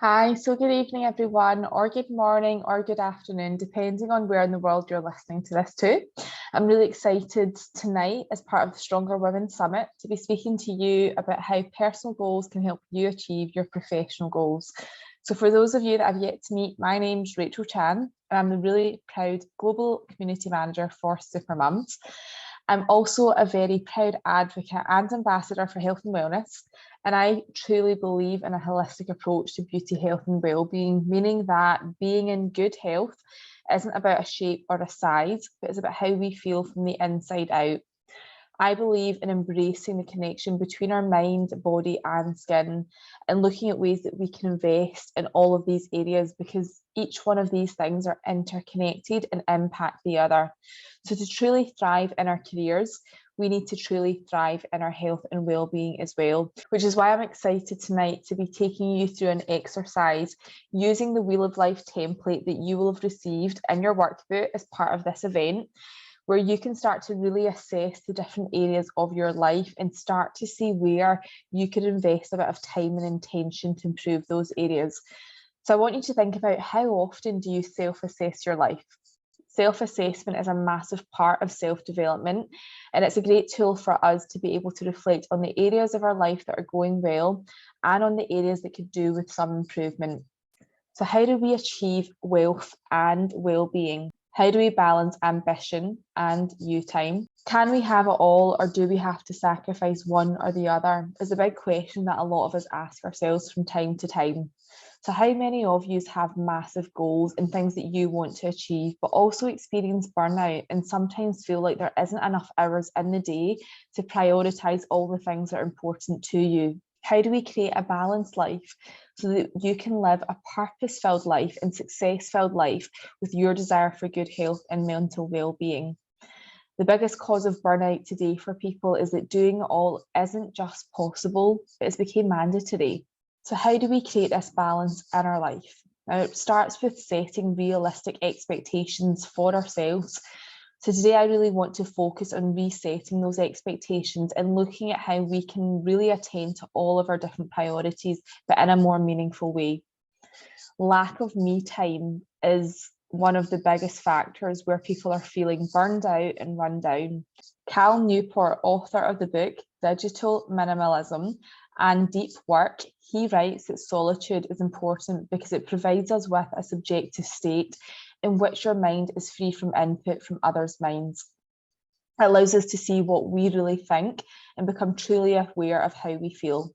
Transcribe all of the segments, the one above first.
Hi, so good evening, everyone, or good morning, or good afternoon, depending on where in the world you're listening to this too. I'm really excited tonight, as part of the Stronger Women Summit, to be speaking to you about how personal goals can help you achieve your professional goals. So, for those of you that have yet to meet, my name's Rachel Chan, and I'm the really proud Global Community Manager for Supermums. I'm also a very proud advocate and ambassador for health and wellness. And I truly believe in a holistic approach to beauty, health, and well-being, meaning that being in good health isn't about a shape or a size, but it's about how we feel from the inside out. I believe in embracing the connection between our mind, body, and skin, and looking at ways that we can invest in all of these areas, because each one of these things are interconnected and impact the other. So, to truly thrive in our careers, we need to truly thrive in our health and well-being as well, which is why I'm excited tonight to be taking you through an exercise using the Wheel of Life template that you will have received in your workbook as part of this event, where you can start to really assess the different areas of your life and start to see where you could invest a bit of time and intention to improve those areas. So I want you to think about, how often do you self-assess your life? Self-assessment is a massive part of self-development, and it's a great tool for us to be able to reflect on the areas of our life that are going well and on the areas that could do with some improvement. So how do we achieve wealth and well-being? How do we balance ambition and you time? Can we have it all, or do we have to sacrifice one or the other? Is a big question that a lot of us ask ourselves from time to time. So how many of you have massive goals and things that you want to achieve, but also experience burnout and sometimes feel like there isn't enough hours in the day to prioritize all the things that are important to you? How do we create a balanced life so that you can live a purpose-filled life and success-filled life with your desire for good health and mental well-being? The biggest cause of burnout today for people is that doing it all isn't just possible, but it's become mandatory. So how do we create this balance in our life? Now, it starts with setting realistic expectations for ourselves. So today I really want to focus on resetting those expectations and looking at how we can really attain to all of our different priorities, but in a more meaningful way. Lack of me time is one of the biggest factors where people are feeling burned out and run down. Cal Newport, author of the book Digital Minimalism and Deep Work, he writes that solitude is important because it provides us with a subjective state in which your mind is free from input from others' minds. It allows us to see what we really think and become truly aware of how we feel.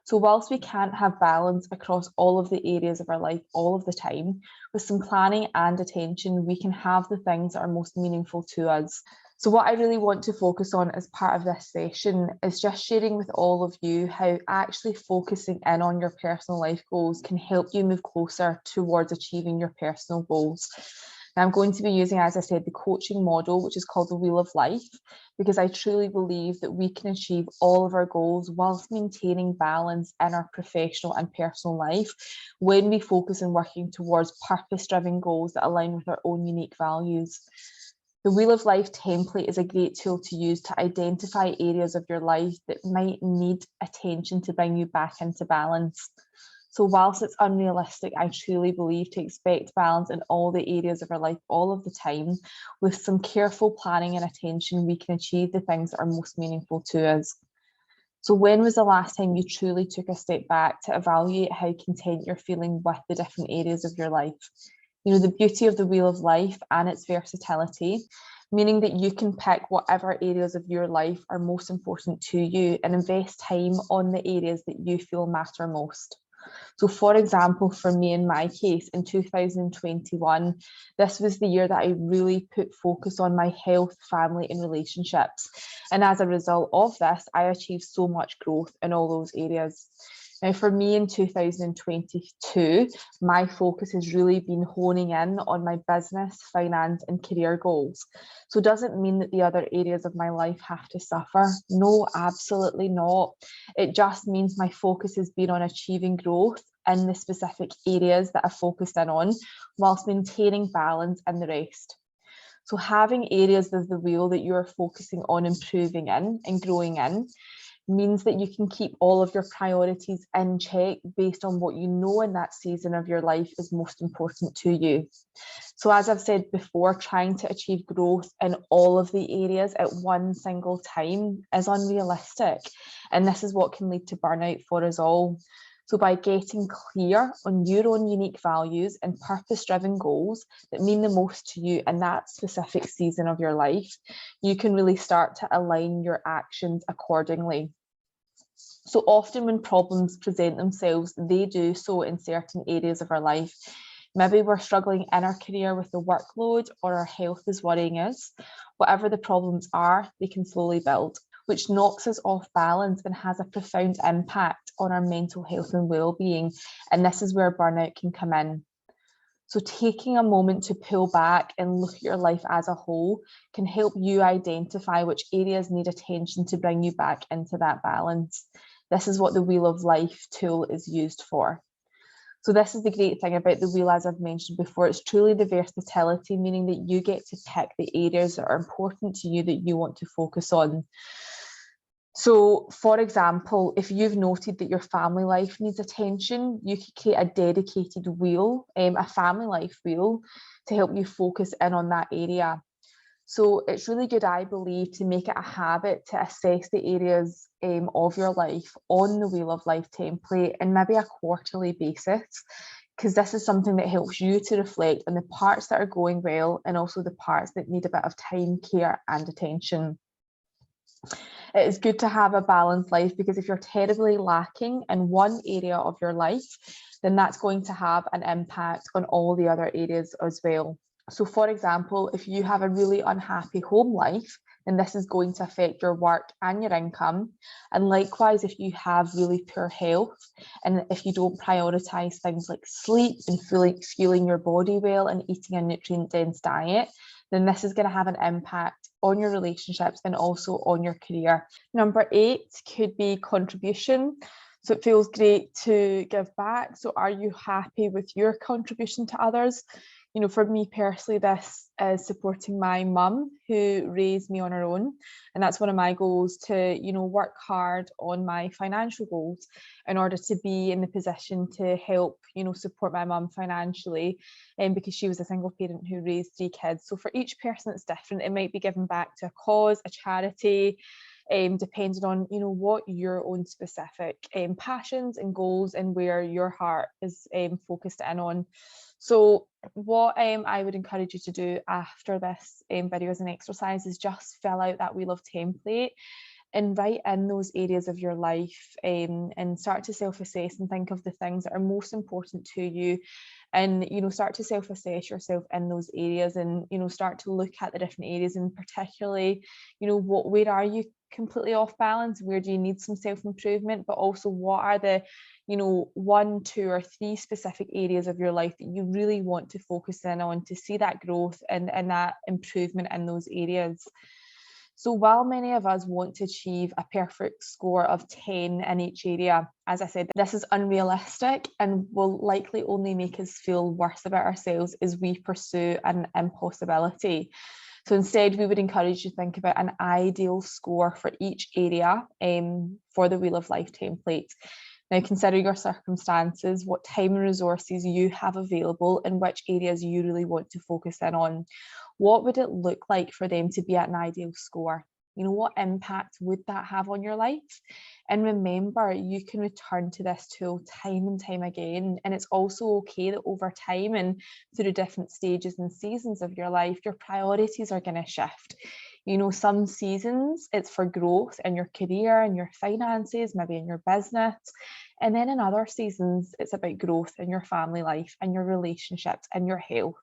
So whilst we can't have balance across all of the areas of our life all of the time, with some planning and attention, we can have the things that are most meaningful to us. So what I really want to focus on as part of this session is just sharing with all of you how actually focusing in on your personal life goals can help you move closer towards achieving your personal goals. Now, I'm going to be using, as I said, the coaching model, which is called the Wheel of Life, because I truly believe that we can achieve all of our goals whilst maintaining balance in our professional and personal life when we focus on working towards purpose-driven goals that align with our own unique values. The Wheel of Life template is a great tool to use to identify areas of your life that might need attention to bring you back into balance. So whilst it's unrealistic, I truly believe to expect balance in all the areas of our life all of the time, with some careful planning and attention, we can achieve the things that are most meaningful to us. So when was the last time you truly took a step back to evaluate how content you're feeling with the different areas of your life? You know, the beauty of the Wheel of Life and its versatility, meaning that you can pick whatever areas of your life are most important to you and invest time on the areas that you feel matter most. So for example, for me in my case, in 2021, this was the year that I really put focus on my health, family and relationships. And as a result of this, I achieved so much growth in all those areas. Now, for me in 2022, my focus has really been honing in on my business, finance, and career goals. So, does it mean that the other areas of my life have to suffer? No, absolutely not. It just means my focus has been on achieving growth in the specific areas that I focused in on, whilst maintaining balance in the rest. So having areas of the wheel that you're focusing on improving in and growing in means that you can keep all of your priorities in check based on what you know in that season of your life is most important to you. So as I've said before, trying to achieve growth in all of the areas at one single time is unrealistic. And this is what can lead to burnout for us all. So by getting clear on your own unique values and purpose-driven goals that mean the most to you in that specific season of your life, you can really start to align your actions accordingly. So often when problems present themselves, they do so in certain areas of our life. Maybe we're struggling in our career with the workload, or our health is worrying us. Whatever the problems are, they can slowly build, which knocks us off balance and has a profound impact on our mental health and well-being. And this is where burnout can come in. So taking a moment to pull back and look at your life as a whole can help you identify which areas need attention to bring you back into that balance. This is what the Wheel of Life tool is used for. So this is the great thing about the wheel, as I've mentioned before. It's truly the versatility, meaning that you get to pick the areas that are important to you that you want to focus on. So, for example, if you've noted that your family life needs attention, you could create a dedicated wheel, a family life wheel, to help you focus in on that area. So it's really good, I believe, to make it a habit to assess the areas of your life on the Wheel of Life template and maybe a quarterly basis, because this is something that helps you to reflect on the parts that are going well and also the parts that need a bit of time, care and attention. It is good to have a balanced life, because if you're terribly lacking in one area of your life, then that's going to have an impact on all the other areas as well. So for example, if you have a really unhappy home life, then this is going to affect your work and your income. And likewise, if you have really poor health, and if you don't prioritize things like sleep and fueling your body well and eating a nutrient-dense diet, then this is going to have an impact on your relationships and also on your career. Number 8 could be contribution. So it feels great to give back. So are you happy with your contribution to others? You know, for me personally, this is supporting my mum, who raised me on her own. And that's one of my goals, to, you know, work hard on my financial goals in order to be in the position to help, you know, support my mum financially, because she was a single parent who raised 3 kids. So for each person it's different. It might be given back to a cause, a charity, depending on, you know, what your own specific passions and goals and where your heart is focused in on. So what I would encourage you to do after this video as an exercise is just fill out that Wheel of template and write in those areas of your life, and start to self-assess and think of the things that are most important to you, and, you know, start to self-assess yourself in those areas, and, you know, start to look at the different areas, and particularly, you know, where are you completely off balance, where do you need some self-improvement, but also what are the, you know, 1, 2 or 3 specific areas of your life that you really want to focus in on to see that growth and that improvement in those areas. So while many of us want to achieve a perfect score of 10 in each area, as I said, this is unrealistic and will likely only make us feel worse about ourselves as we pursue an impossibility. So instead, we would encourage you to think about an ideal score for each area for the Wheel of Life template. Now, consider your circumstances, what time and resources you have available, and which areas you really want to focus in on. What would it look like for them to be at an ideal score? You know, what impact would that have on your life? And remember, you can return to this tool time and time again. And it's also okay that over time and through different stages and seasons of your life, your priorities are going to shift. You know, some seasons it's for growth in your career and your finances, maybe in your business. And then in other seasons, it's about growth in your family life and your relationships and your health.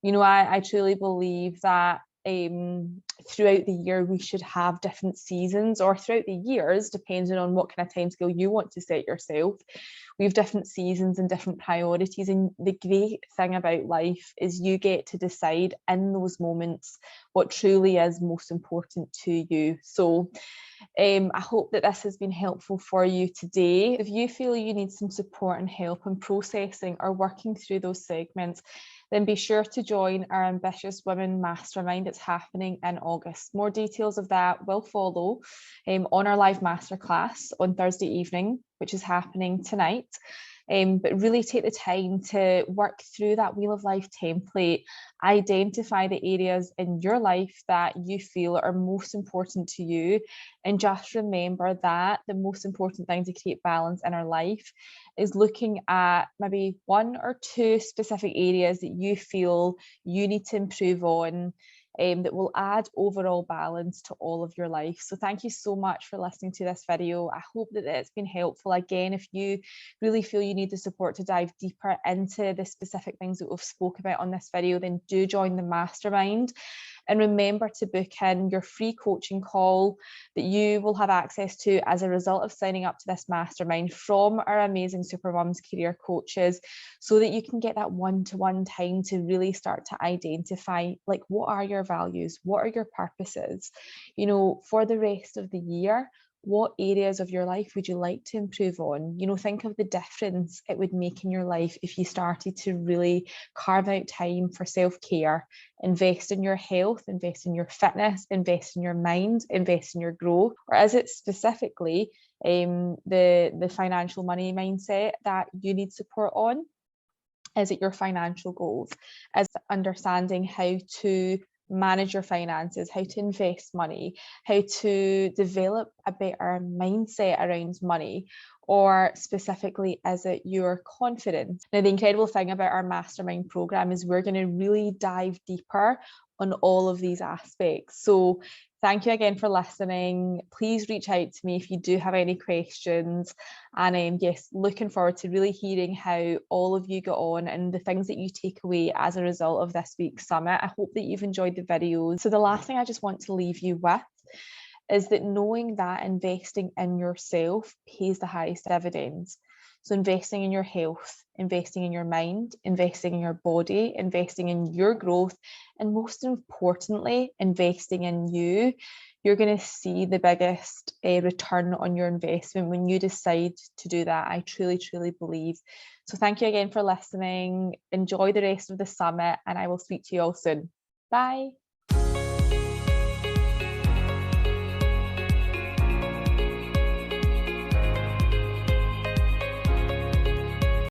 You know, I truly believe that throughout the year we should have different seasons, or throughout the years, depending on what kind of timescale you want to set yourself, We have different seasons and different priorities, and the great thing about life is you get to decide in those moments what truly is most important to you. So I hope that this has been helpful for you today. If you feel you need some support and help in processing or working through those segments, then be sure to join our Ambitious Women Mastermind. It's happening in August. More details of that will follow on our live masterclass on Thursday evening, which is happening tonight. But really take the time to work through that Wheel of Life template, identify the areas in your life that you feel are most important to you, and just remember that the most important thing to create balance in our life is looking at maybe 1 or 2 specific areas that you feel you need to improve on, that will add overall balance to all of your life. So thank you so much for listening to this video. I hope that it's been helpful. Again, if you really feel you need the support to dive deeper into the specific things that we've spoke about on this video, then do join the mastermind. And remember to book in your free coaching call that you will have access to as a result of signing up to this mastermind from our amazing Supermums career coaches, so that you can get that one-to-one time to really start to identify, like, what are your values? What are your purposes? You know, for the rest of the year, what areas of your life would you like to improve on? You know, think of the difference it would make in your life if you started to really carve out time for self-care, invest in your health, invest in your fitness, invest in your mind, invest in your growth. Or is it specifically the financial money mindset that you need support on? Is it your financial goals? Is it understanding how to manage your finances, how to invest money, how to develop a better mindset around money? Or specifically, is it your confidence? Now, the incredible thing about our mastermind program is we're going to really dive deeper on all of these aspects. So thank you again for listening. Please reach out to me if you do have any questions. And yes, looking forward to really hearing how all of you got on and the things that you take away as a result of this week's summit. I hope that you've enjoyed the videos. So the last thing I just want to leave you with is that knowing that investing in yourself pays the highest dividends. So investing in your health, investing in your mind, investing in your body, investing in your growth, and most importantly, investing in you, you're going to see the biggest return on your investment when you decide to do that. I truly, truly believe. So thank you again for listening. Enjoy the rest of the summit, and I will speak to you all soon. Bye.